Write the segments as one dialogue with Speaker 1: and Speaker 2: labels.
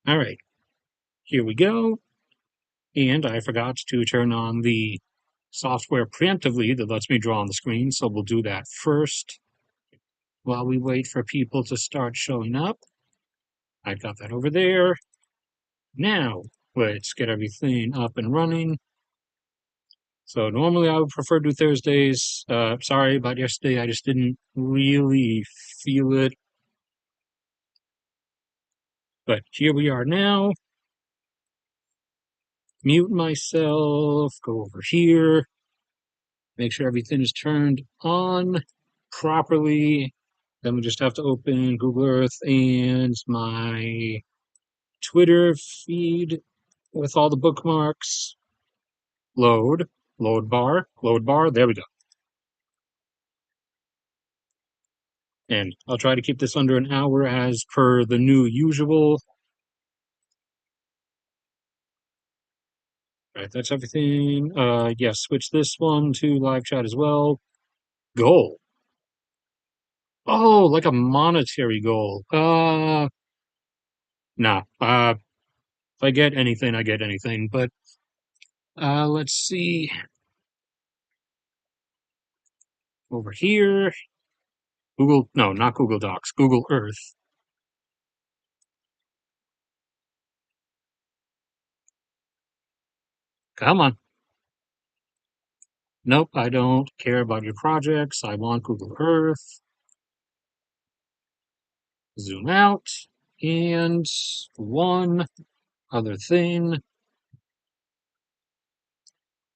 Speaker 1: All right, here we go. And I forgot to turn on the software preemptively that lets me draw on the screen, so we'll do that first while we wait for people to start showing up. I got that over there. Now, let's get everything up and running. So normally I would prefer to do Thursdays. Sorry about yesterday, I just didn't really feel it. But here we are now. Mute myself, go over here, make sure everything is turned on properly. Then we just have to open Google Earth and my Twitter feed with all the bookmarks. Load, load bar, there we go. And I'll try to keep this under an hour as per the new usual. All right, that's everything. Yes, switch this one to live chat as well. Goal. Oh, like a monetary goal. Nah. If I get anything, I get anything. But let's see over here. Google, no, not Google Docs, Google Earth. Come on. Nope, I don't care about your projects. I want Google Earth. Zoom out. And one other thing.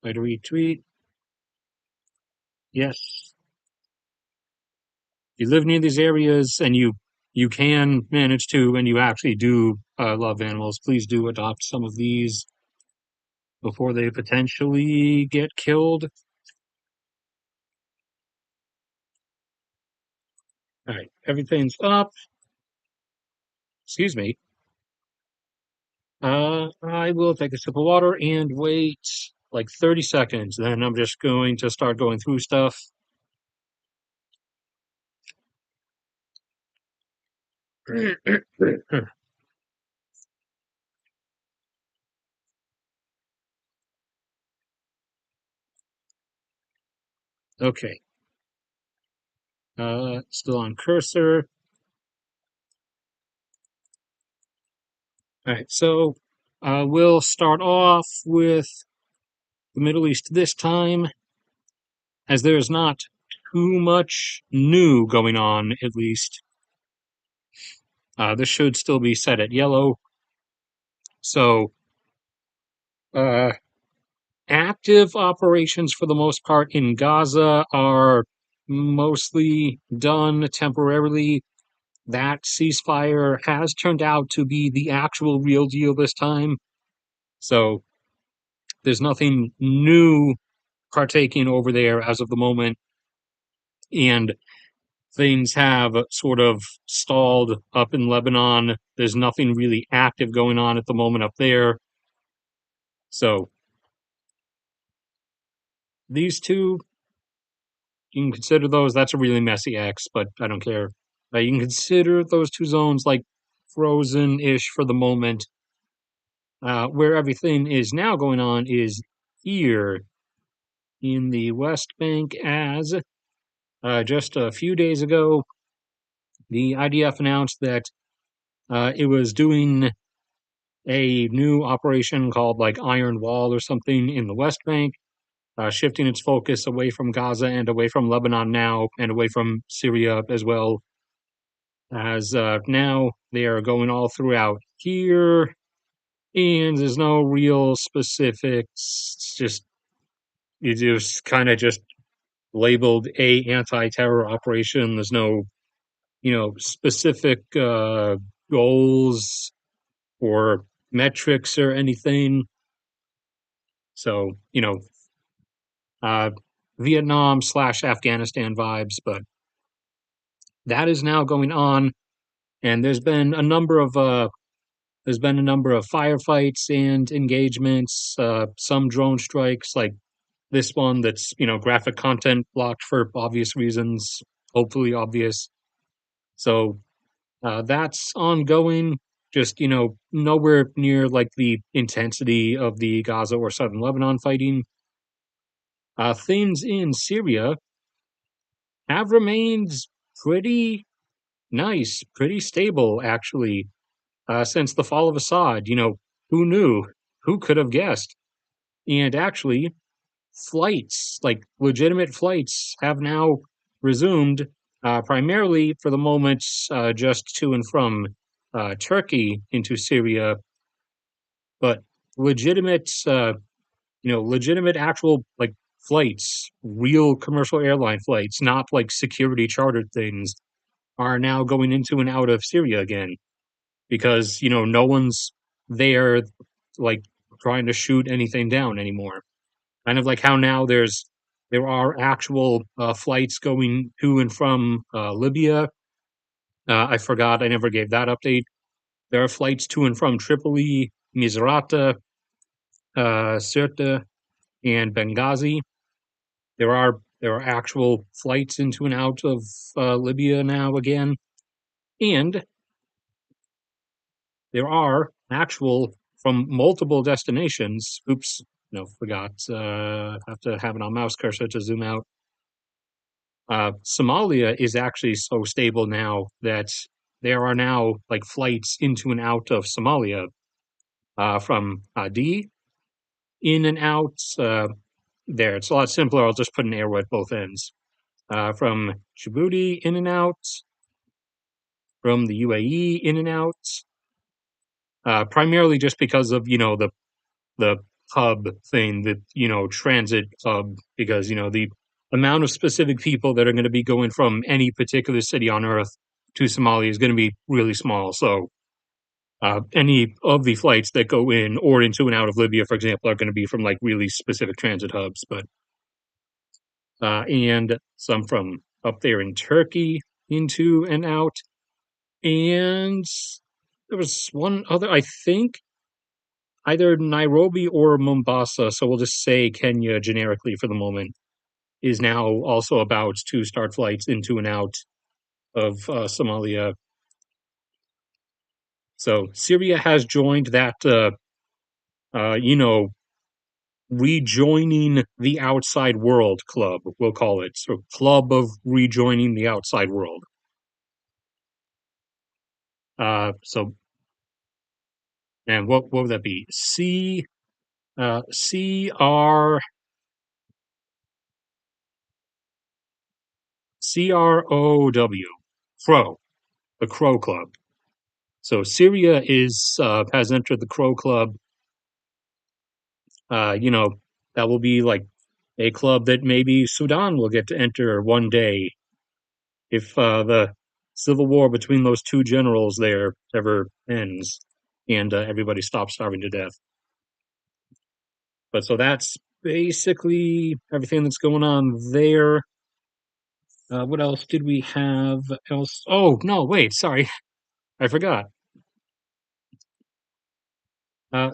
Speaker 1: Try to retweet. Yes. You live near these areas and you can manage to, and you actually do love animals, please do adopt some of these before they potentially get killed. All right, everything's up. Excuse me. I will take a sip of water and wait like 30 seconds. Then I'm just going to start going through stuff. Okay. Still on cursor. All right, so we'll start off with the Middle East this time, as there is not too much new going on, at least. This should still be set at yellow. So, uh, active operations for the most part in Gaza are mostly done temporarily. That ceasefire has turned out to be the actual real deal this time. So, there's nothing new partaking over there as of the moment. And things have sort of stalled up in Lebanon. There's nothing really active going on at the moment up there. So these two, you can consider those. That's a really messy X, but I don't care. You can consider those two zones like frozen-ish for the moment. Where everything is now going on is here in the West Bank, as just a few days ago, the IDF announced that it was doing a new operation called like Iron Wall or something in the West Bank, shifting its focus away from Gaza and away from Lebanon now, and away from Syria as well. As now they are going all throughout here, and there's no real specifics. It's just you just kind of just labeled a anti-terror operation. There's no specific goals or metrics or anything. So, uh, Vietnam/Afghanistan vibes, but that is now going on, and there's been a number of firefights and engagements, some drone strikes, like this one that's graphic content blocked for obvious reasons, hopefully obvious. So that's ongoing. just, nowhere near like the intensity of the Gaza or southern Lebanon fighting. Things in Syria have remained pretty nice, pretty stable, actually, since the fall of Assad. Who knew? Who could have guessed? And actually, flights, like legitimate flights, have now resumed, primarily for the moment, just to and from Turkey into Syria, but legitimate, legitimate actual like flights, real commercial airline flights, not like security chartered things, are now going into and out of Syria again because no one's there like trying to shoot anything down anymore. Kind of like how now there are actual flights going to and from Libya. I forgot, I never gave that update. There are flights to and from Tripoli, Misrata, Sirte, and Benghazi. There are actual flights into and out of Libya now again, and there are actual from multiple destinations. Oops, no, forgot. Have to have it on mouse cursor to zoom out. Somalia is actually so stable now that there are now like flights into and out of Somalia from Adi in and out. There, it's a lot simpler. I'll just put an arrow at both ends. From Djibouti in and out, from the UAE in and out, primarily just because of the hub thing, the transit hub, because the amount of specific people that are going to be going from any particular city on Earth to Somalia is going to be really small. So any of the flights that go in or into and out of Libya, for example, are going to be from like really specific transit hubs. But and some from up there in Turkey into and out. And there was one other, I think, either Nairobi or Mombasa. So we'll just say Kenya generically for the moment is now also about to start flights into and out of Somalia. So Syria has joined that, uh, you know, rejoining the outside world club, we'll call it. So club of rejoining the outside world. So, and what would that be? CR, CROW, Crow, the Crow Club. So Syria has entered the Crow Club. You know, that will be like a club that maybe Sudan will get to enter one day if the civil war between those two generals there ever ends and everybody stops starving to death. But so that's basically everything that's going on there. What else did we have else? Oh, no, wait, sorry. I forgot.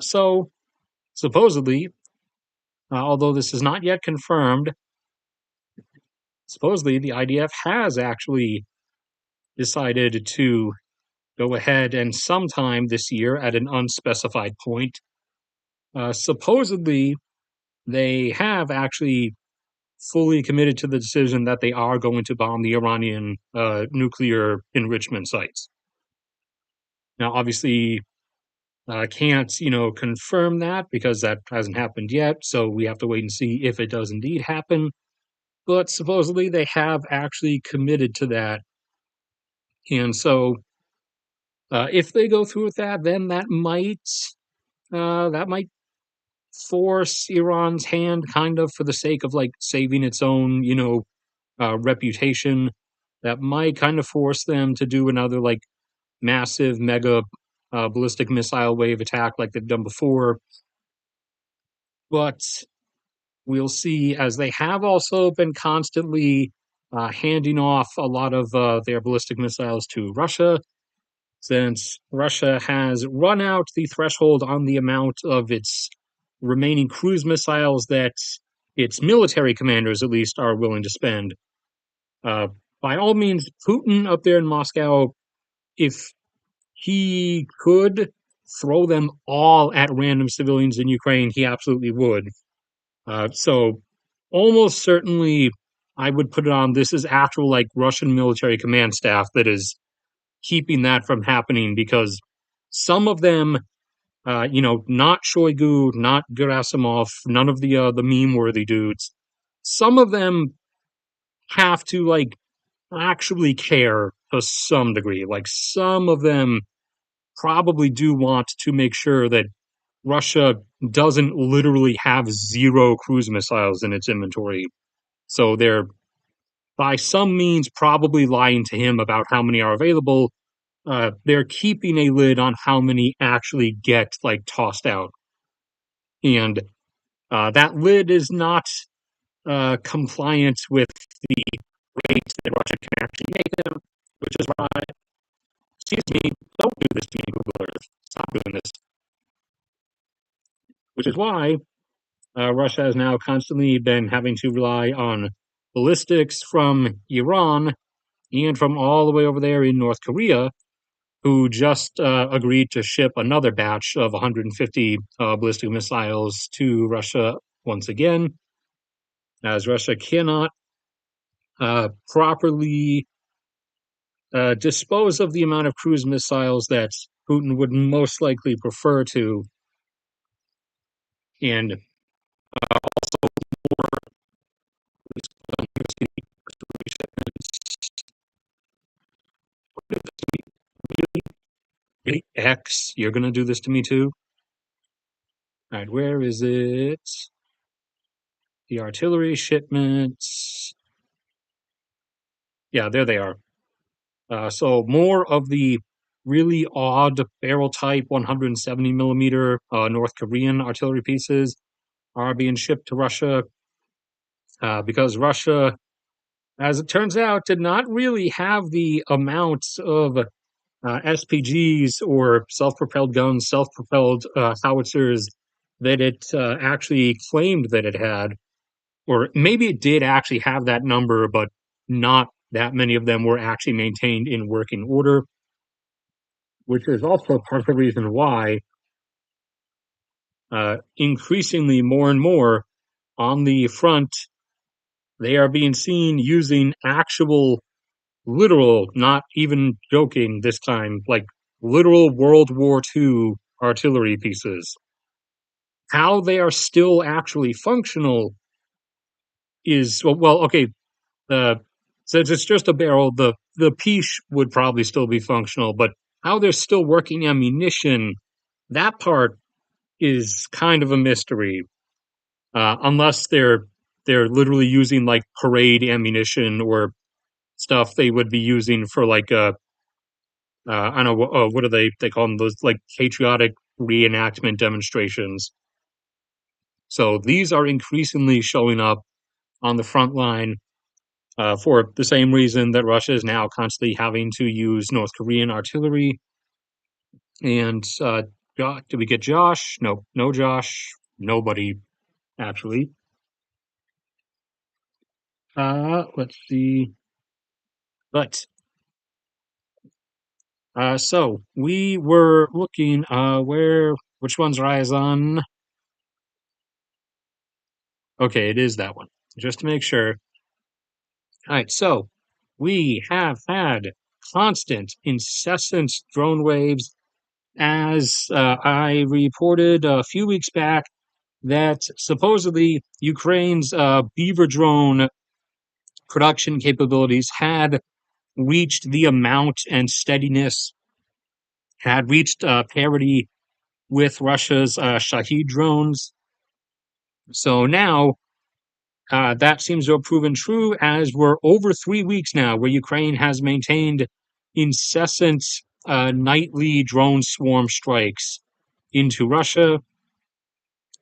Speaker 1: So supposedly, although this is not yet confirmed, supposedly the IDF has actually decided to go ahead and sometime this year at an unspecified point, supposedly they have actually fully committed to the decision that they are going to bomb the Iranian nuclear enrichment sites. Now, obviously, can't confirm that because that hasn't happened yet. So we have to wait and see if it does indeed happen. But supposedly they have actually committed to that, and so if they go through with that, then that might force Iran's hand, kind of for the sake of like saving its own, reputation. That might kind of force them to do another like massive, mega ballistic missile wave attack like they've done before. But we'll see, as they have also been constantly handing off a lot of their ballistic missiles to Russia, since Russia has run out the threshold on the amount of its remaining cruise missiles that its military commanders, at least, are willing to spend. Uh, by all means, Putin up there in Moscow, if he could throw them all at random civilians in Ukraine. He absolutely would. So almost certainly, I would put it on. This is actual like Russian military command staff that is keeping that from happening because some of them, not Shoigu, not Gerasimov, none of the meme worthy dudes. Some of them have to like actually care to some degree. Like some of them probably do want to make sure that Russia doesn't literally have zero cruise missiles in its inventory. So they're by some means probably lying to him about how many are available. They're keeping a lid on how many actually get like tossed out, and that lid is not compliant with the rates that Russia can actually make them, which is why, excuse me, don't do this to me, Google Earth. Stop doing this. Which is why Russia has now constantly been having to rely on ballistics from Iran and from all the way over there in North Korea, who just agreed to ship another batch of 150 ballistic missiles to Russia once again, as Russia cannot properly dispose of the amount of cruise missiles that Putin would most likely prefer to, and X, you're gonna do this to me too? All right, where is it? The artillery shipments. Yeah, there they are. So more of the really odd barrel type 170 millimeter North Korean artillery pieces are being shipped to Russia because Russia, as it turns out, did not really have the amounts of SPGs or self-propelled guns, self-propelled howitzers that it actually claimed that it had, or maybe it did actually have that number, but not that many of them were actually maintained in working order, which is also part of the reason why increasingly more and more on the front, they are being seen using actual, literal, not even joking this time, like literal World War II artillery pieces. How they are still actually functional is, well, okay, since it's just a barrel, the piece would probably still be functional, but how they're still working ammunition, that part is kind of a mystery. Unless they're literally using like parade ammunition or stuff they would be using for like I don't know what do they call them, those like patriotic reenactment demonstrations. So these are increasingly showing up on the front line for the same reason that Russia is now constantly having to use North Korean artillery. And did we get Josh? No, no Josh. Nobody actually. Let's see. But so we were looking which one's Rayazan? Okay, it is that one. Just to make sure. All right, so we have had constant, incessant drone waves, as I reported a few weeks back that supposedly Ukraine's Beaver drone production capabilities had reached the amount and steadiness, had reached parity with Russia's Shahid drones. So now that seems to have proven true, as we're over 3 weeks now where Ukraine has maintained incessant nightly drone swarm strikes into Russia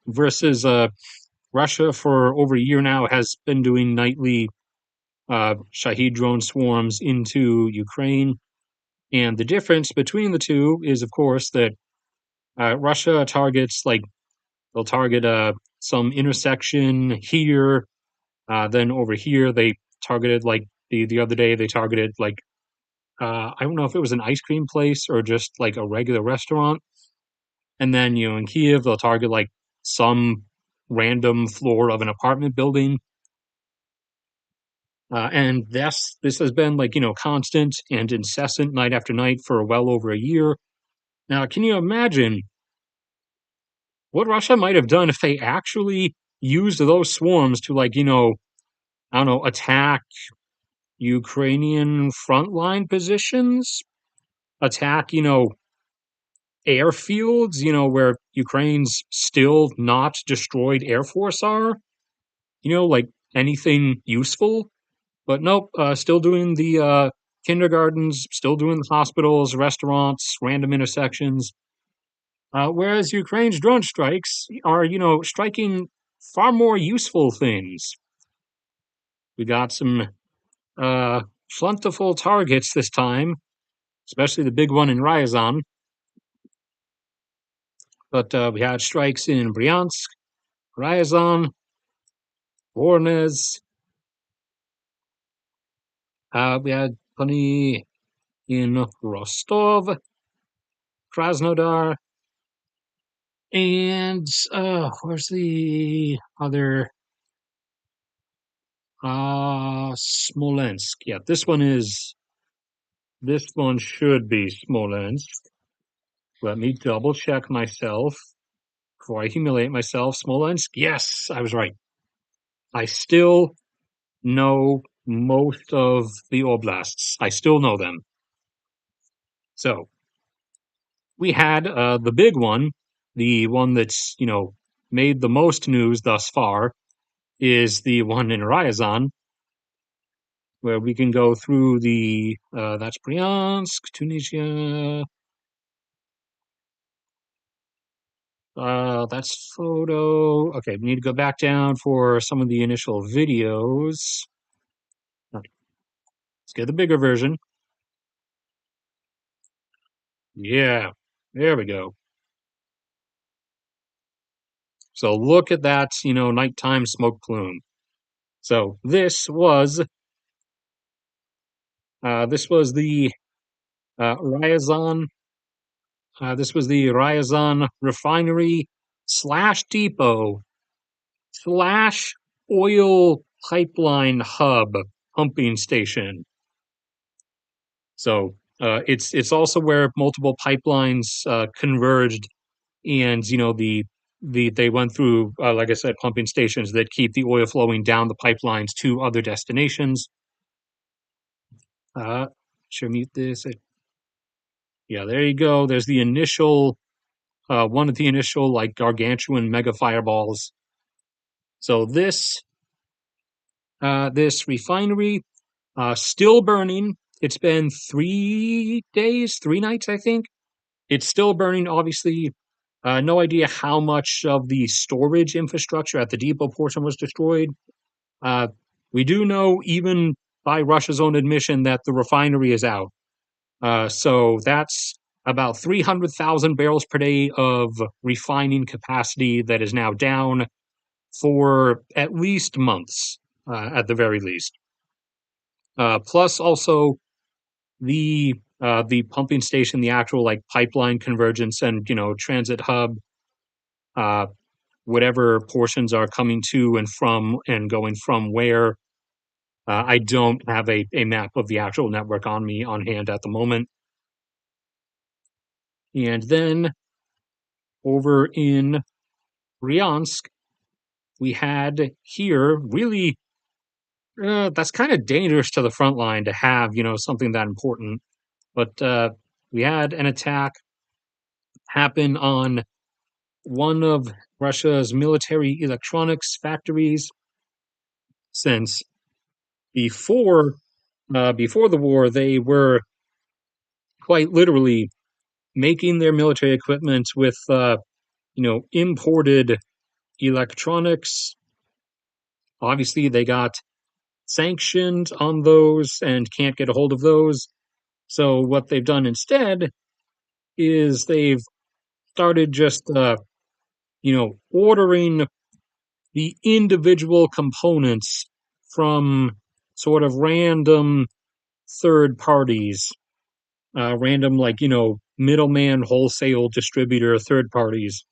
Speaker 1: versus Russia for over a year now has been doing nightly Shahid drone swarms into Ukraine. And the difference between the two is, of course, that Russia targets like they'll target some intersection here. Then over here, they targeted like the other day, they targeted like I don't know if it was an ice cream place or just like a regular restaurant. And then, in Kiev, they'll target like some random floor of an apartment building. And this has been like, constant and incessant night after night for well over a year. Now, can you imagine what Russia might have done if they actually used those swarms to, like, I don't know, attack Ukrainian frontline positions, attack, airfields, where Ukraine's still not destroyed Air Force are, like anything useful. But nope, still doing the kindergartens, still doing the hospitals, restaurants, random intersections. Whereas Ukraine's drone strikes are, striking far more useful things. We got some plentiful targets this time, especially the big one in Ryazan. But we had strikes in Bryansk, Ryazan, Voronezh. We had plenty in Rostov, Krasnodar, and where's the other? Smolensk. Yeah, this one should be Smolensk. Let me double check myself before I humiliate myself. Smolensk. Yes, I was right. I still know most of the oblasts. I still know them. So we had the big one, the one that's made the most news thus far, is the one in Ryazan, where we can go through the that's Bryansk, Tunisia. That's photo. Okay, we need to go back down for some of the initial videos. Okay, let's get the bigger version. Yeah, there we go. So look at that, nighttime smoke plume. So this was the Ryazan. This was the Ryazan refinery slash depot slash oil pipeline hub pumping station. So it's also where multiple pipelines converged, and they went through, like I said, pumping stations that keep the oil flowing down the pipelines to other destinations. Should I mute this? Yeah, there you go. There's the initial one of the initial like gargantuan mega fireballs. So this refinery still burning. It's been 3 days, 3 nights, I think. It's still burning. Obviously, no idea how much of the storage infrastructure at the depot portion was destroyed. Uh, we do know, even by Russia's own admission, that the refinery is out. So that's about 300,000 barrels per day of refining capacity that is now down for at least months, at the very least. Plus, also the pumping station, the actual like pipeline convergence and transit hub, uh, whatever portions are coming to and from and going from where. I don't have a map of the actual network on me on hand at the moment. And then over in Bryansk, we had here really that's kind of dangerous to the front line to have something that important. But we had an attack happen on one of Russia's military electronics factories. Since before before the war, they were quite literally making their military equipment with imported electronics. Obviously, they got sanctioned on those and can't get a hold of those. So what they've done instead is they've started just ordering the individual components from sort of random third parties. random, like, middleman, wholesale distributor, third parties,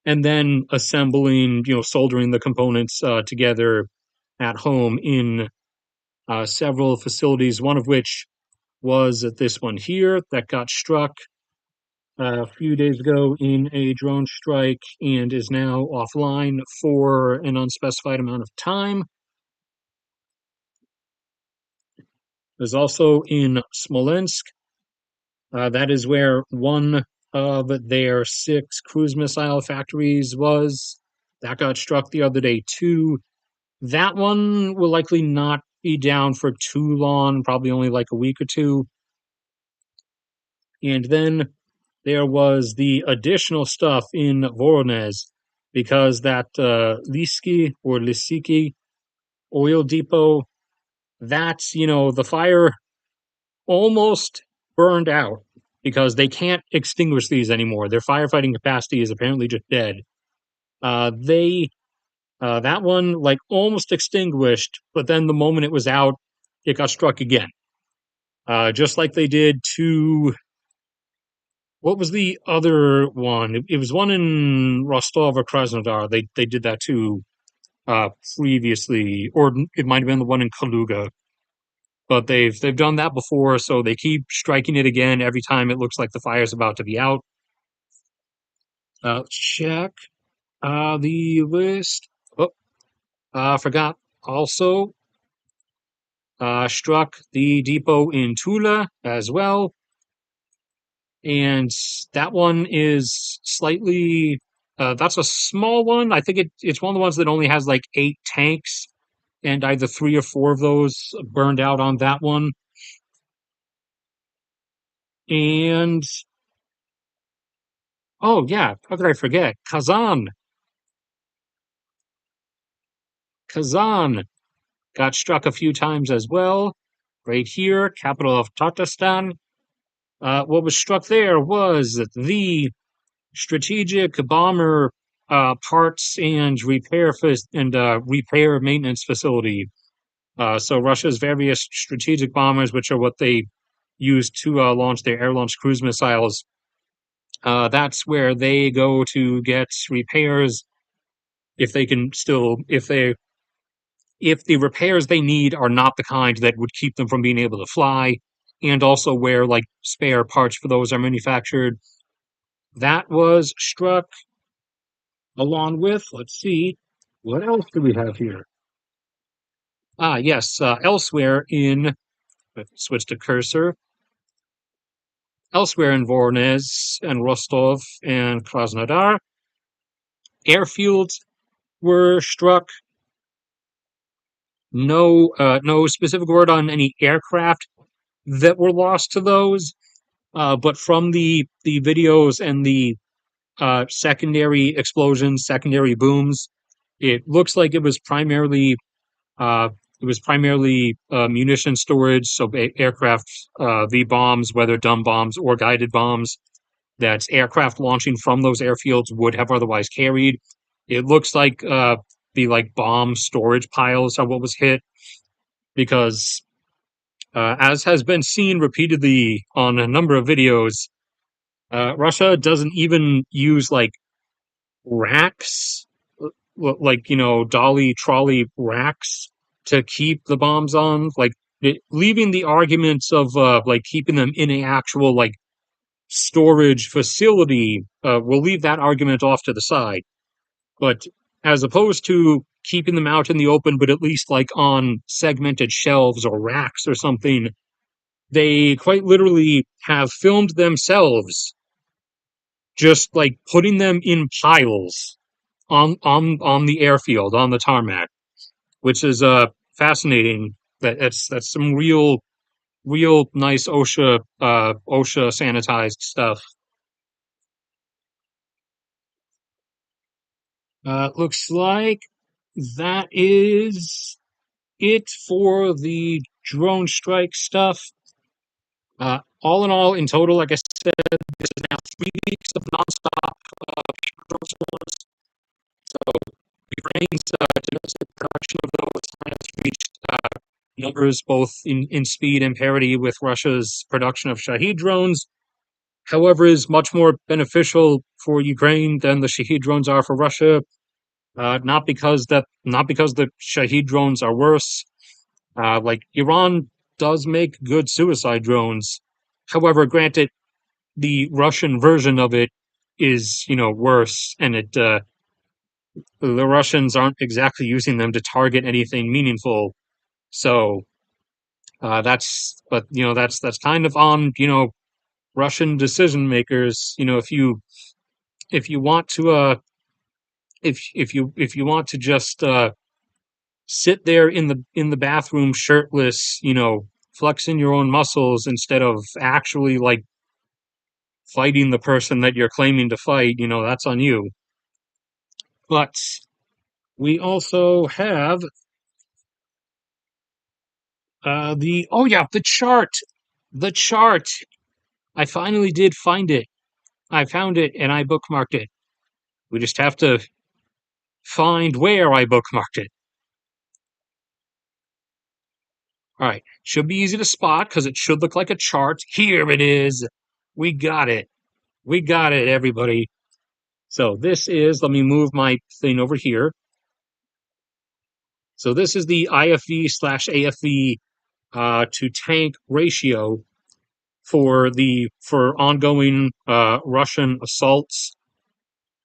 Speaker 1: and then assembling, soldering the components together at home in several facilities, one of which was this one here that got struck a few days ago in a drone strike and is now offline for an unspecified amount of time. There's also in Smolensk. That is where one of their 6 cruise missile factories was. That got struck the other day, too. That one will likely not be down for too long, probably only like a week or two. And then there was the additional stuff in Voronezh, because that Liski or Lisiki oil depot, that's, the fire almost burned out because they can't extinguish these anymore. Their firefighting capacity is apparently just dead. They That one like almost extinguished, but then the moment it was out, it got struck again. Just like they did to, what was the other one? It was one in Rostov or Krasnodar. They did that too previously, or it might have been the one in Kaluga. But they've done that before, so they keep striking it again every time it looks like the fire's about to be out. Check the list. Oh, forgot. Also, struck the depot in Tula as well, and that one is slightly. That's a small one. I think it's one of the ones that only has like 8 tanks, and either 3 or 4 of those burned out on that one. And oh yeah, how could I forget? Kazan got struck a few times as well. Right here, capital of Tatarstan. What was struck there was the strategic bomber parts and repair maintenance facility. So Russia's various strategic bombers, which are what they use to launch their air-launched cruise missiles, that's where they go to get repairs if they can still if the repairs they need are not the kind that would keep them from being able to fly, and also where like spare parts for those are manufactured. That was struck along with, let's see, what else do we have here? Yes, elsewhere in, let's switch to cursor, elsewhere in Voronezh and Rostov and Krasnodar, airfields were struck. No specific word on any aircraft that were lost to those. But from the videos and the secondary explosions, secondary booms, it looks like uh, it was primarily munition storage, so aircraft V bombs, whether dumb bombs or guided bombs, that aircraft launching from those airfields would have otherwise carried. It looks like the like bomb storage piles are what was hit, because as has been seen repeatedly on a number of videos, Russia doesn't even use like racks, like, dolly trolley racks to keep the bombs on. Like, leaving the arguments of like keeping them in an actual like storage facility, we'll leave that argument off to the side. But as opposed to keeping them out in the open, but at least like on segmented shelves or racks or something, they quite literally have filmed themselves just like putting them in piles on the airfield, on the tarmac, which is fascinating. That's some real nice OSHA sanitized stuff. Looks like that is it for the drone strike stuff. All in all, in total, like I said, this is now 3 weeks of nonstop drone storms. So Ukraine's domestic production of those has reached numbers, both in speed and parity with Russia's production of Shahed drones. However, is much more beneficial for Ukraine than the Shahed drones are for Russia. Not because the Shahed drones are worse. Like Iran does make good suicide drones. However, granted, the Russian version of it is, worse, and the Russians aren't exactly using them to target anything meaningful. So that's kind of on Russian decision makers. If you want to if you want to just sit there in the bathroom shirtless, flexing your own muscles instead of actually like fighting the person that you're claiming to fight, that's on you. But we also have the oh yeah, the chart. The chart. I finally did find it. I found it and I bookmarked it. We just have to find where I bookmarked it. All right. Should be easy to spot because it should look like a chart. Here it is. We got it. We got it, everybody. So this is, let me move my thing over here. So this is the IFV slash AFV to tank ratio for ongoing Russian assaults.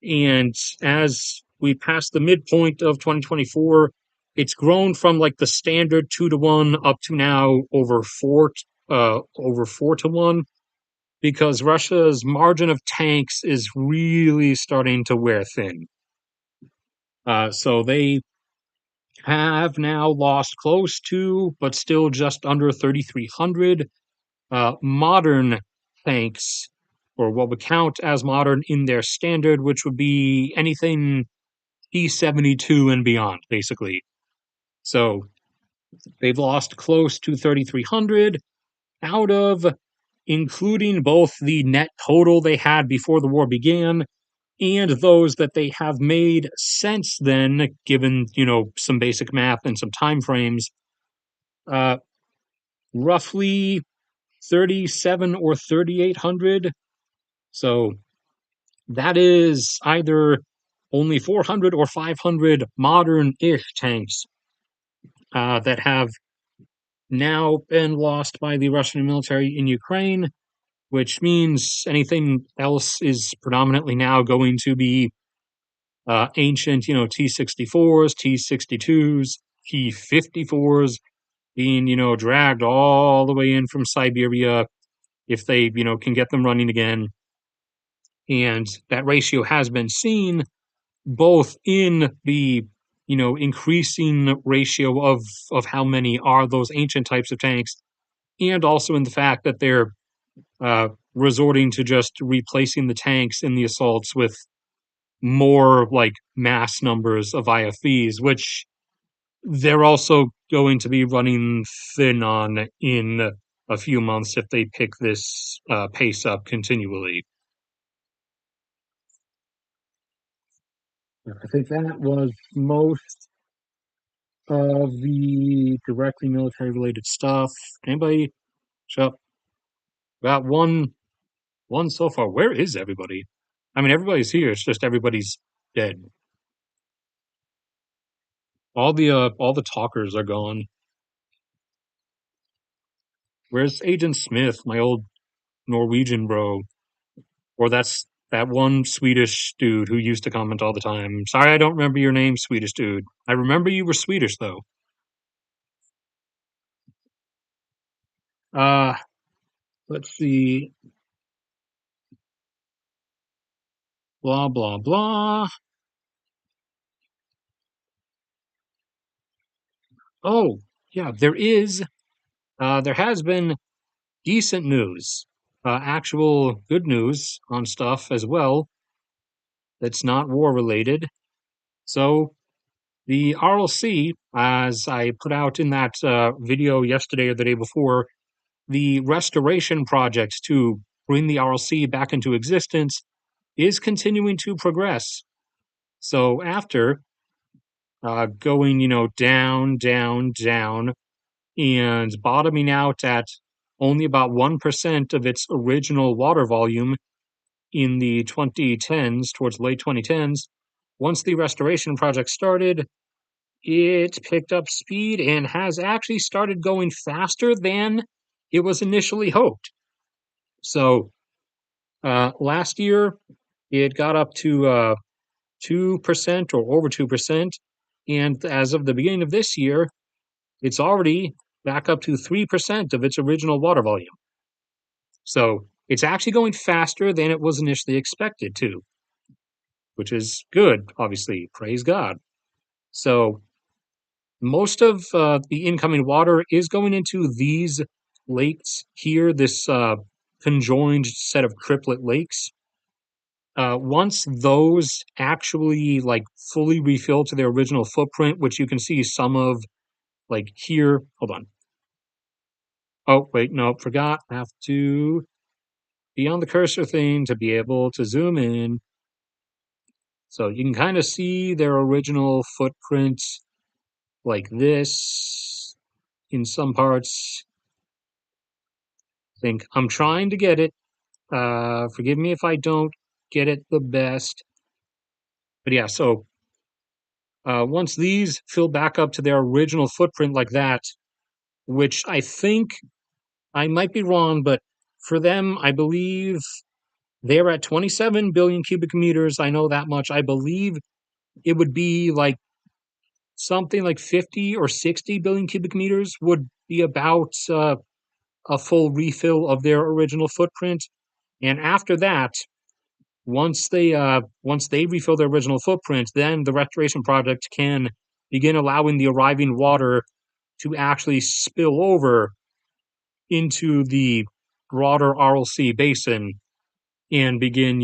Speaker 1: And as we pass the midpoint of 2024, it's grown from like the standard 2-to-1 up to now over 4-to-1, because Russia's margin of tanks is really starting to wear thin. So they have now lost close to, but still just under 3,300 modern tanks, or what would count as modern in their standard, which would be anything T-72 and beyond, basically. So they've lost close to 3,300 out of, including both the net total they had before the war began and those that they have made since then, given, some basic math and some time frames. Roughly 37 or 3,800. So that is either only 400 or 500 modern-ish tanks that have now been lost by the Russian military in Ukraine, which means anything else is predominantly now going to be ancient, T-64s, T-62s, T-54s being, dragged all the way in from Siberia if they, can get them running again. And that ratio has been seen both in the, increasing ratio of how many are those ancient types of tanks, and also in the fact that they're resorting to just replacing the tanks in the assaults with more like mass numbers of IFVs, which they're also going to be running thin on in a few months if they pick this pace up continually. I think that was most of the directly military related stuff. Anybody? So got one so far. Where is everybody? I mean, everybody's here. It's just everybody's dead. All the talkers are gone. Where's Agent Smith, my old Norwegian bro? Or that's that one Swedish dude who used to comment all the time. Sorry, I don't remember your name, Swedish dude. I remember you were Swedish though. Uh, let's see. Blah blah blah. Oh, yeah, there has been decent news, actual good news on stuff as well that's not war related. So the Aral Sea, as I put out in that video yesterday or the day before, the restoration project to bring the Aral Sea back into existence is continuing to progress. So after going, down, down, down, and bottoming out at only about 1% of its original water volume in the 2010s, towards late 2010s. Once the restoration project started, it picked up speed and has actually started going faster than it was initially hoped. So last year, it got up to 2% or over 2%. And as of the beginning of this year, it's already back up to 3% of its original water volume. So it's actually going faster than it was initially expected to, which is good, obviously. Praise God. So most of the incoming water is going into these lakes here, this conjoined set of triplet lakes. Once those actually like fully refill to their original footprint, which you can see some of like here. Hold on. Oh, wait, no, forgot. I have to be on the cursor thing to be able to zoom in. So you can kind of see their original footprint like this in some parts. I think I'm trying to get it. Forgive me if I don't get it the best. But yeah, so once these fill back up to their original footprint like that, which I think I might be wrong, but for them, I believe they're at 27 billion cubic meters. I know that much. I believe it would be like something like 50 or 60 billion cubic meters would be about a full refill of their original footprint. And after that, once they refill their original footprint, then the restoration project can begin allowing the arriving water to actually spill over into the broader Aral Sea basin and begin,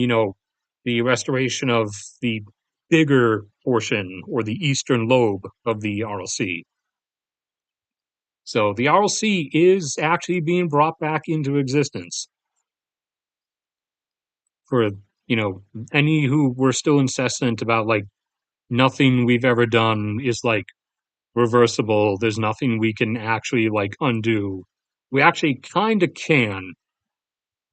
Speaker 1: the restoration of the bigger portion or the eastern lobe of the Aral Sea. So the Aral Sea is actually being brought back into existence for, any who were still incessant about like nothing we've ever done is like reversible. There's nothing we can actually like undo. We actually kind of can,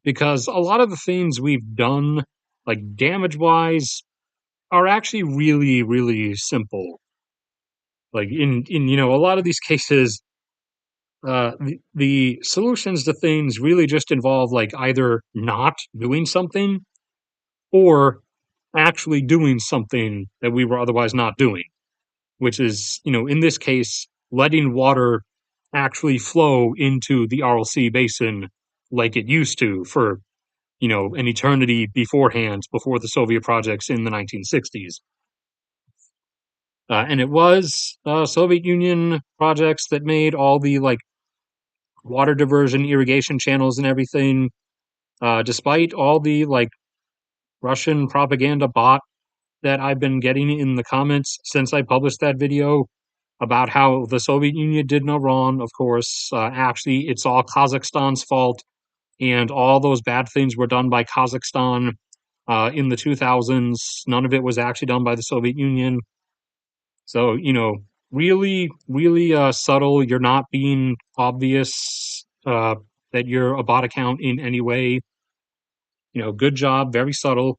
Speaker 1: because a lot of the things we've done, like damage wise, are actually really, really simple. Like in a lot of these cases, the solutions to things really just involve like either not doing something or actually doing something that we were otherwise not doing, which is, in this case, letting water actually flow into the Aral Sea basin like it used to for, an eternity beforehand, before the Soviet projects in the 1960s. And it was Soviet Union projects that made all the like water diversion, irrigation channels, and everything. Despite all the like Russian propaganda bot that I've been getting in the comments since I published that video about how the Soviet Union did no wrong, of course, actually, it's all Kazakhstan's fault, and all those bad things were done by Kazakhstan in the 2000s. None of it was actually done by the Soviet Union. So, really, really subtle. You're not being obvious that you're a bot account in any way. Good job, very subtle.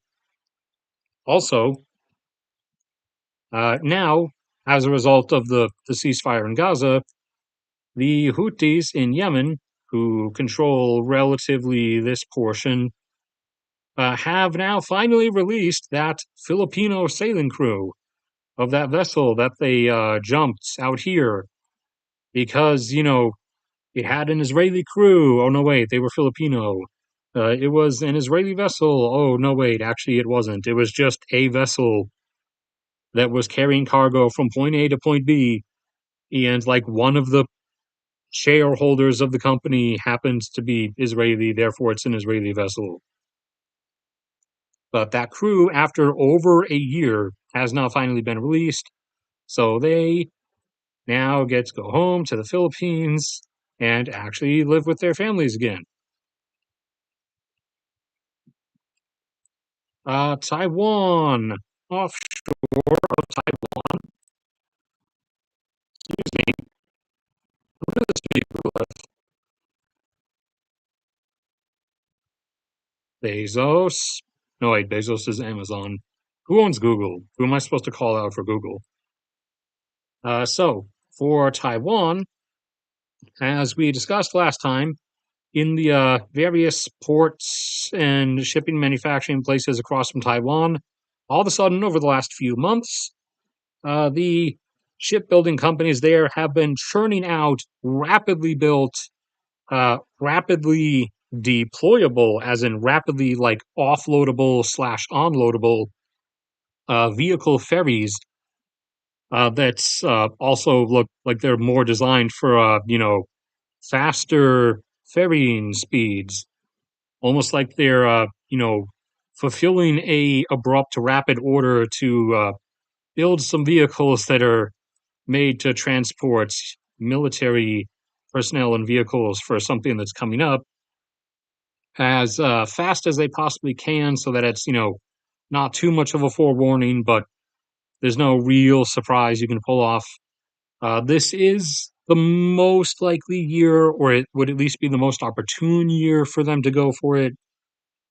Speaker 1: Also, now, as a result of the ceasefire in Gaza, the Houthis in Yemen, who control relatively this portion, have now finally released that Filipino sailing crew of that vessel that they jumped out here because, it had an Israeli crew. Oh, no, wait, they were Filipino. It was an Israeli vessel. Oh, no, wait, actually, it wasn't. It was just a vessel that was carrying cargo from point A to point B. And like one of the shareholders of the company happens to be Israeli, therefore it's an Israeli vessel. But that crew, after over a year, has now finally been released. So they now get to go home to the Philippines and actually live with their families again. Taiwan, offshore of Taiwan, excuse me, Bezos. No, wait, Bezos is Amazon. Who owns Google? Who am I supposed to call out for Google? So, for Taiwan, as we discussed last time, in the various ports and shipping manufacturing places across from Taiwan, all of a sudden, over the last few months, the shipbuilding companies there have been churning out rapidly built, rapidly deployable, as in rapidly like offloadable slash onloadable vehicle ferries that's also look like they're more designed for faster ferrying speeds, almost like they're fulfilling a abrupt rapid order to build some vehicles that are made to transport military personnel and vehicles for something that's coming up as fast as they possibly can, so that it's not too much of a forewarning, but there's no real surprise you can pull off. This is the most likely year, or it would at least be the most opportune year for them to go for it.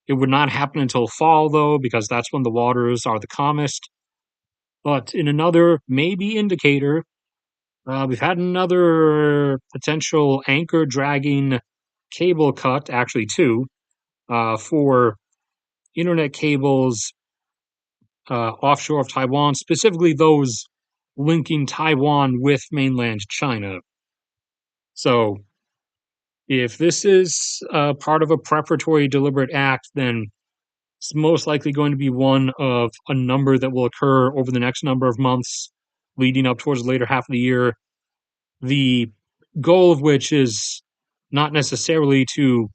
Speaker 1: It would not happen until fall, though, because that's when the waters are the calmest. But in another maybe indicator, we've had another potential anchor dragging cable cut, actually, two, for internet cables offshore of Taiwan, specifically those linking Taiwan with mainland China. So, if this is part of a preparatory deliberate act, then it's most likely going to be one of a number that will occur over the next number of months leading up towards the later half of the year. The goal of which is not necessarily to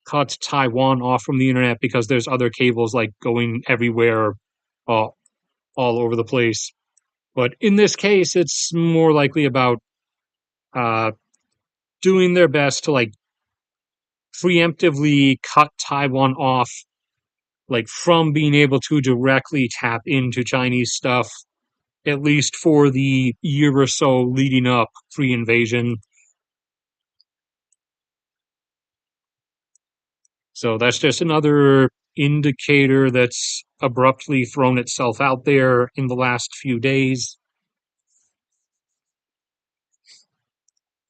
Speaker 1: cut Taiwan off from the internet, because there's other cables like going everywhere, uh, all over the place. But in this case, it's more likely about uh, doing their best to like preemptively cut Taiwan off, like from being able to directly tap into Chinese stuff, at least for the year or so leading up pre-invasion. So that's just another indicator that's abruptly thrown itself out there in the last few days.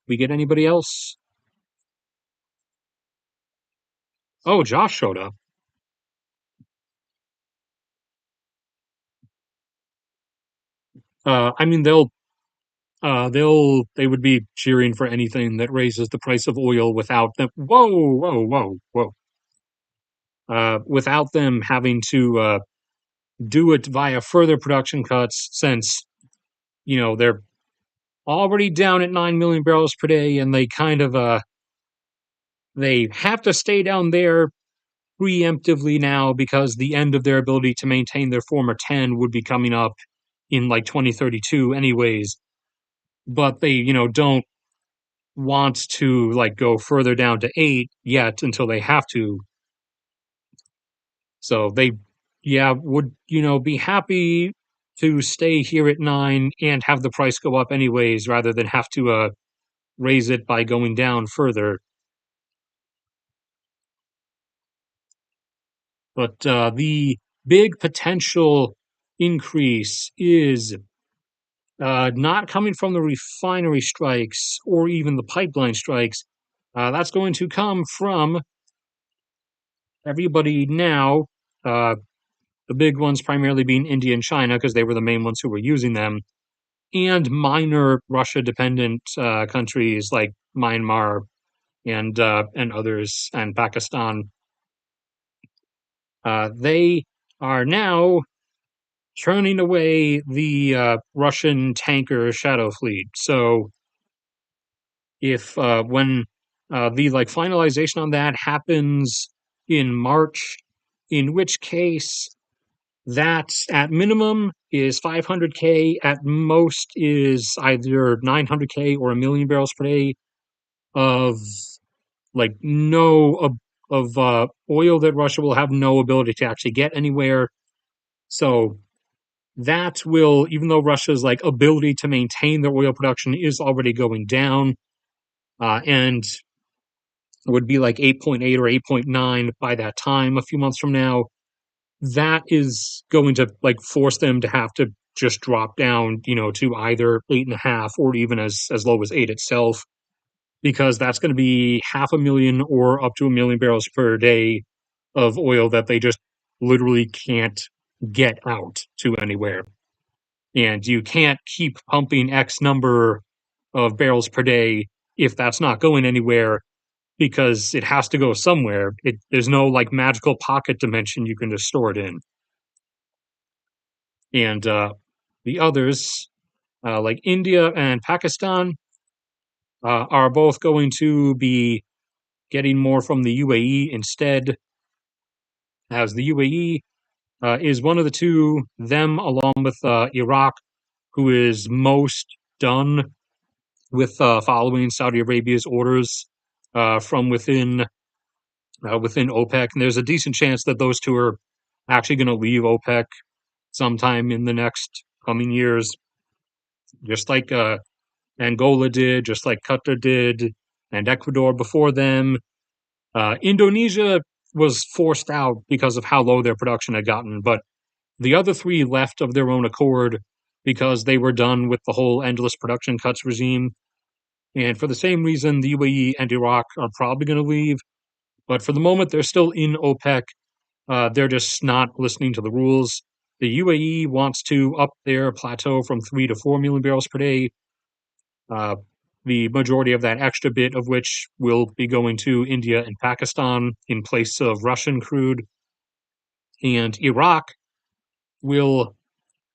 Speaker 1: We get anybody else? Oh, Josh showed up. I mean, they would be cheering for anything that raises the price of oil without them. Whoa, whoa, whoa, whoa. Without them having to do it via further production cuts, since they're already down at 9 million barrels per day, and they kind of they have to stay down there preemptively now, because the end of their ability to maintain their former 10 would be coming up in like 2032 anyways. But they don't want to like go further down to 8 yet until they have to. So they, yeah, would be happy to stay here at 9 and have the price go up anyways, rather than have to raise it by going down further. But the big potential increase is not coming from the refinery strikes or even the pipeline strikes. That's going to come from everybody now. Uh, the big ones primarily being India and China, because they were the main ones who were using them, and minor Russia-dependent countries like Myanmar and others, and Pakistan. They are now turning away the Russian tanker Shadow Fleet. So if when the like finalization on that happens in March, in which case that at minimum is 500K, at most is either 900K or 1 million barrels per day of like no of oil that Russia will have no ability to actually get anywhere. So that will, even though Russia's like ability to maintain their oil production is already going down, and would be like 8.8 or 8.9 by that time, a few months from now. That is going to like force them to have to just drop down, to either 8.5 or even as low as eight itself, because that's going to be 500,000 or up to 1 million barrels per day of oil that they just literally can't get out to anywhere. And you can't keep pumping X number of barrels per day if that's not going anywhere, because it has to go somewhere. There's no like magical pocket dimension you can just store it in. And the others, like India and Pakistan, are both going to be getting more from the UAE instead, as the UAE is one of the two, them along with Iraq, who is most done with following Saudi Arabia's orders from within OPEC. And there's a decent chance that those two are actually going to leave OPEC sometime in the next coming years, just like Angola did, just like Qatar did, and Ecuador before them. Indonesia was forced out because of how low their production had gotten, but the other three left of their own accord because they were done with the whole endless production cuts regime. And for the same reason, the UAE and Iraq are probably going to leave. But for the moment, they're still in OPEC. They're just not listening to the rules. The UAE wants to up their plateau from 3 to 4 million barrels per day. Uh, the majority of that extra bit of which will be going to India and Pakistan in place of Russian crude. And Iraq will,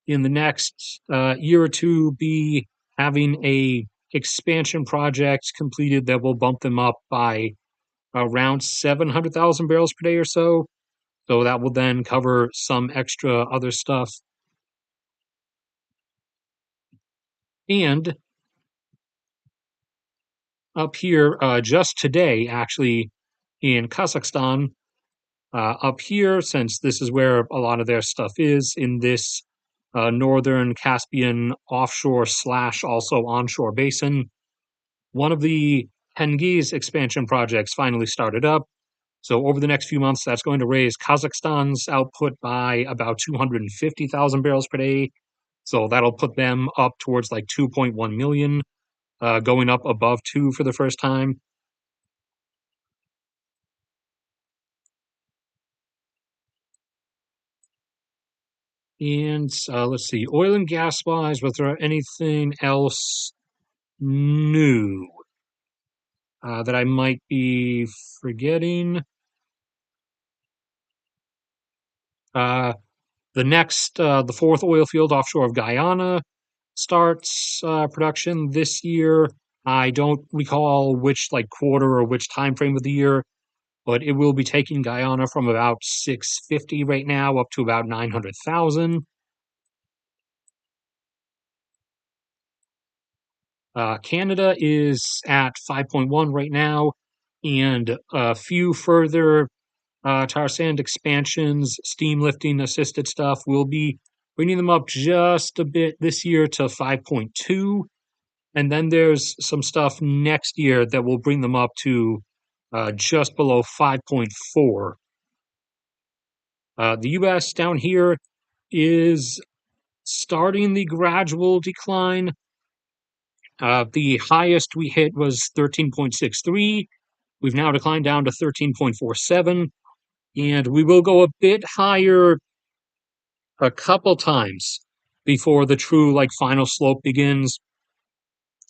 Speaker 1: in the next year or two, be having a expansion project completed that will bump them up by around 700,000 barrels per day or so. So that will then cover some extra other stuff. And up here, just today, actually, in Kazakhstan, up here, since this is where a lot of their stuff is, in this northern Caspian offshore slash also onshore basin, one of the Tengiz expansion projects finally started up. So over the next few months, that's going to raise Kazakhstan's output by about 250,000 barrels per day. So that'll put them up towards like 2.1 million, going up above two for the first time. And let's see, oil and gas wise, was there anything else new that I might be forgetting? Uh, the fourth oil field offshore of Guyana starts production this year. I don't recall which like quarter or which time frame of the year, but it will be taking Guyana from about 650 right now up to about 900,000. Canada is at 5.1 right now, and a few further tar sand expansions, steam lifting assisted stuff will be bringing them up just a bit this year to 5.2. And then there's some stuff next year that will bring them up to just below 5.4. The US down here is starting the gradual decline. The highest we hit was 13.63. We've now declined down to 13.47, and we will go a bit higher a couple times before the true like final slope begins,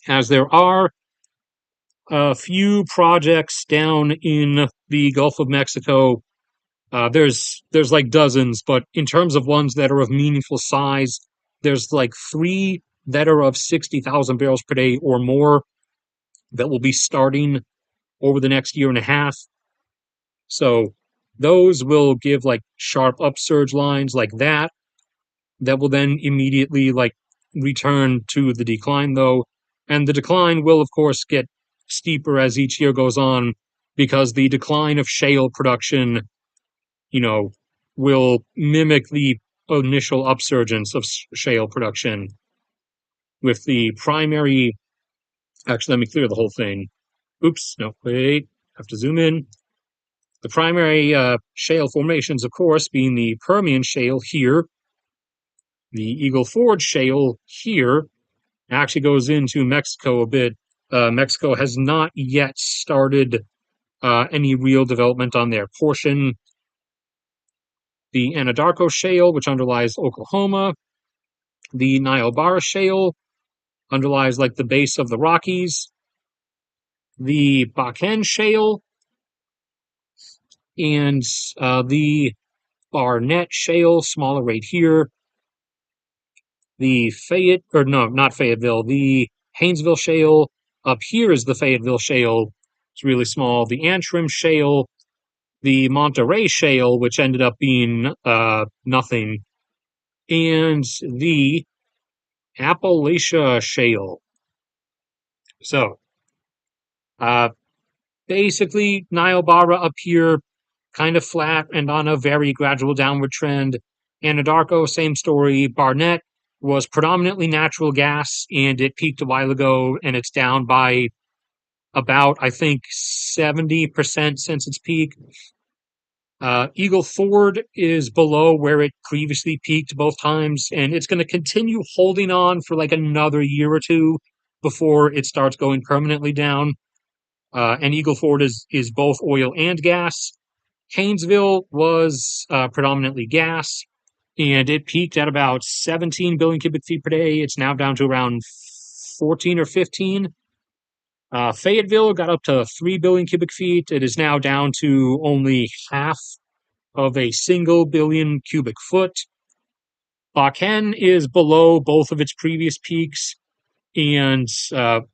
Speaker 1: as there are a few projects down in the Gulf of Mexico. There's like dozens, but in terms of ones that are of meaningful size, there's like three that are of 60,000 barrels per day or more that will be starting over the next year and a half. So those will give like sharp upsurge lines like that will then immediately like return to the decline though. And the decline will of course get steeper as each year goes on, because the decline of shale production, you know, will mimic the initial upsurgence of shale production, with the primary, actually let me clear the whole thing. Oops, no, wait, have to zoom in. The primary shale formations, of course, being the Permian Shale here, the Eagle Ford Shale here, actually goes into Mexico a bit. Mexico has not yet started any real development on their portion. The Anadarko Shale, which underlies Oklahoma, the Niobrara Shale underlies like the base of the Rockies, the Bakken Shale, and the Barnett Shale, smaller right here. The Fayette, or no, not Fayetteville, the Haynesville Shale. Up here is the Fayetteville Shale. It's really small. The Antrim Shale, the Monterey Shale, which ended up being nothing, and the Appalachia Shale. So, uh, basically, Niobrara up here, kind of flat and on a very gradual downward trend. Anadarko, same story. Barnett was predominantly natural gas, and it peaked a while ago, and it's down by about, I think, 70% since its peak. Eagle Ford is below where it previously peaked both times, and it's going to continue holding on for like another year or two before it starts going permanently down. And Eagle Ford is both oil and gas. Haynesville was predominantly gas, and it peaked at about 17 billion cubic feet per day. It's now down to around 14 or 15. Fayetteville got up to 3 billion cubic feet. It is now down to only half of a single billion cubic foot. Bakken is below both of its previous peaks and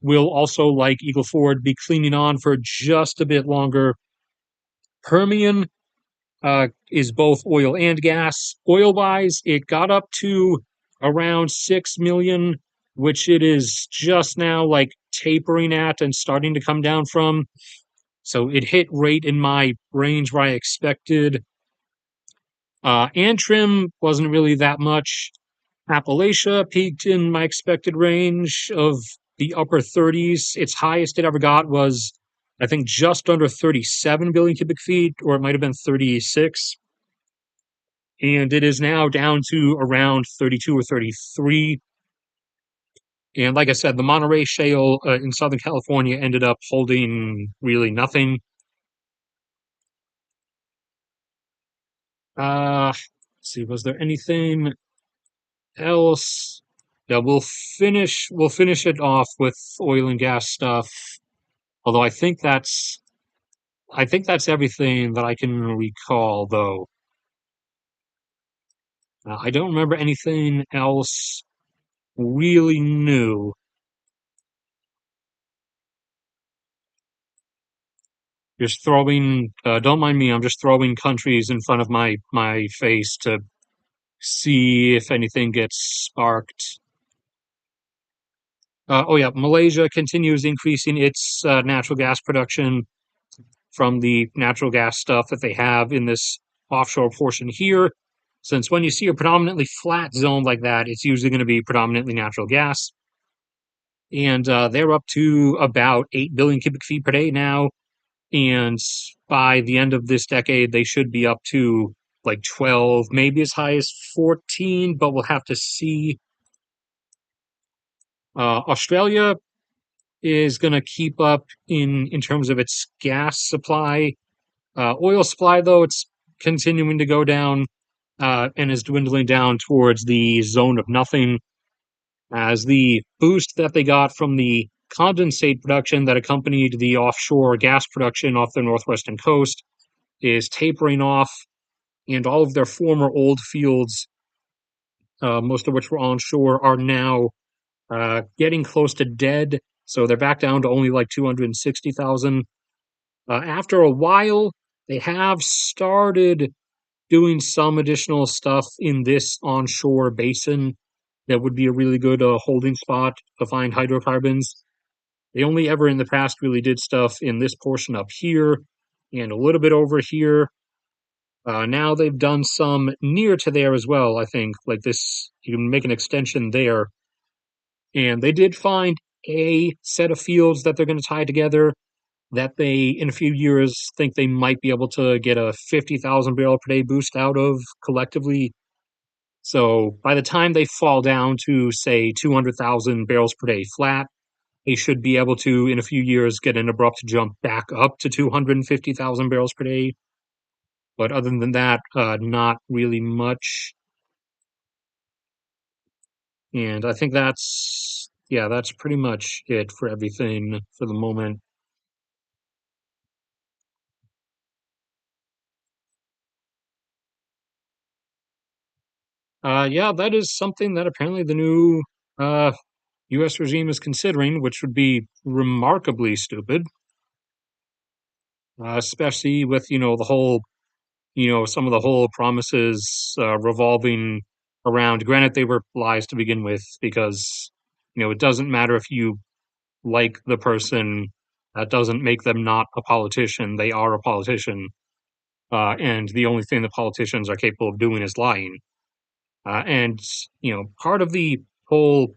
Speaker 1: will also, like Eagle Ford, be cleaning on for just a bit longer. Permian is both oil and gas. Oil-wise, it got up to around 6 million, which it is just now like tapering at and starting to come down from. So it hit right in my range where I expected. Antrim wasn't really that much. Appalachia peaked in my expected range of the upper 30s. Its highest it ever got was, I think, just under 37 billion cubic feet, or it might have been 36. And it is now down to around 32 or 33. And like I said, the Monterey Shale in Southern California ended up holding really nothing. Let's see, was there anything else? Yeah, we'll finish it off with oil and gas stuff. Although I think that's everything that I can recall, though. I don't remember anything else really new. Just throwing, don't mind me, I'm just throwing countries in front of my face to see if anything gets sparked. Oh yeah, Malaysia continues increasing its natural gas production from the natural gas stuff that they have in this offshore portion here. Since when you see a predominantly flat zone like that, it's usually going to be predominantly natural gas. And they're up to about 8 billion cubic feet per day now. And by the end of this decade, they should be up to like 12, maybe as high as 14, but we'll have to see. Australia is going to keep up in terms of its gas supply. Oil supply, though, it's continuing to go down and is dwindling down towards the zone of nothing as the boost that they got from the condensate production that accompanied the offshore gas production off the northwestern coast is tapering off, and all of their former old fields, most of which were onshore, are now getting close to dead. So they're back down to only like 260,000. After a while, they have started doing some additional stuff in this onshore basin that would be a really good holding spot to find hydrocarbons. They only ever in the past really did stuff in this portion up here and a little bit over here. Now they've done some near to there as well, I think. Like this, you can make an extension there. And they did find a set of fields that they're going to tie together. that they, in a few years, think they might be able to get a 50,000 barrel per day boost out of collectively. So by the time they fall down to, say, 200,000 barrels per day flat, they should be able to, in a few years, get an abrupt jump back up to 250,000 barrels per day. But other than that, not really much. And I think yeah, that's pretty much it for everything for the moment. Yeah, that is something that apparently the new uh, U.S. regime is considering, which would be remarkably stupid, especially with, the whole, some of the whole promises revolving around. Granted, they were lies to begin with because, it doesn't matter if you like the person. That doesn't make them not a politician. They are a politician. And the only thing the politicians are capable of doing is lying. And part of the whole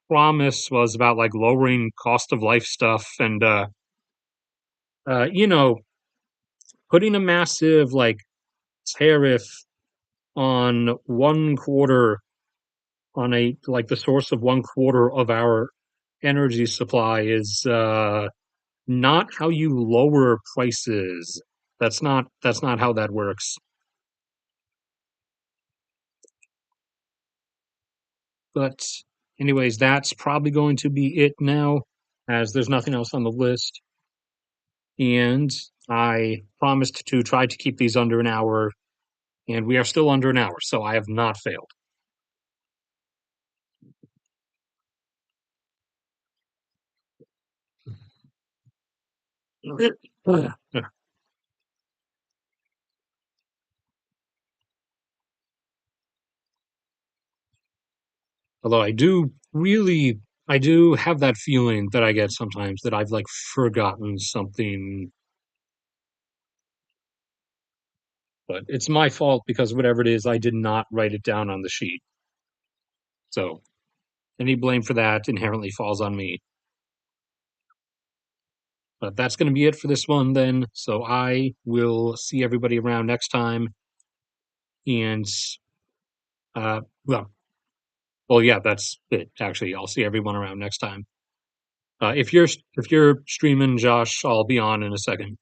Speaker 1: promise was about like lowering cost of life stuff and uh, you know, putting a massive like tariff on one quarter on a like the source of one quarter of our energy supply is not how you lower prices. That's not how that works. But anyways, that's probably going to be it now, as there's nothing else on the list. And I promised to try to keep these under an hour, and we are still under an hour, so I have not failed. Although I do have that feeling that I get sometimes that I've like forgotten something, but it's my fault because whatever it is, I did not write it down on the sheet. So any blame for that inherently falls on me. But that's going to be it for this one then. So I will see everybody around next time. And uh, well, well, yeah, that's it. Actually, I'll see everyone around next time. If you're streaming, Josh, I'll be on in a second.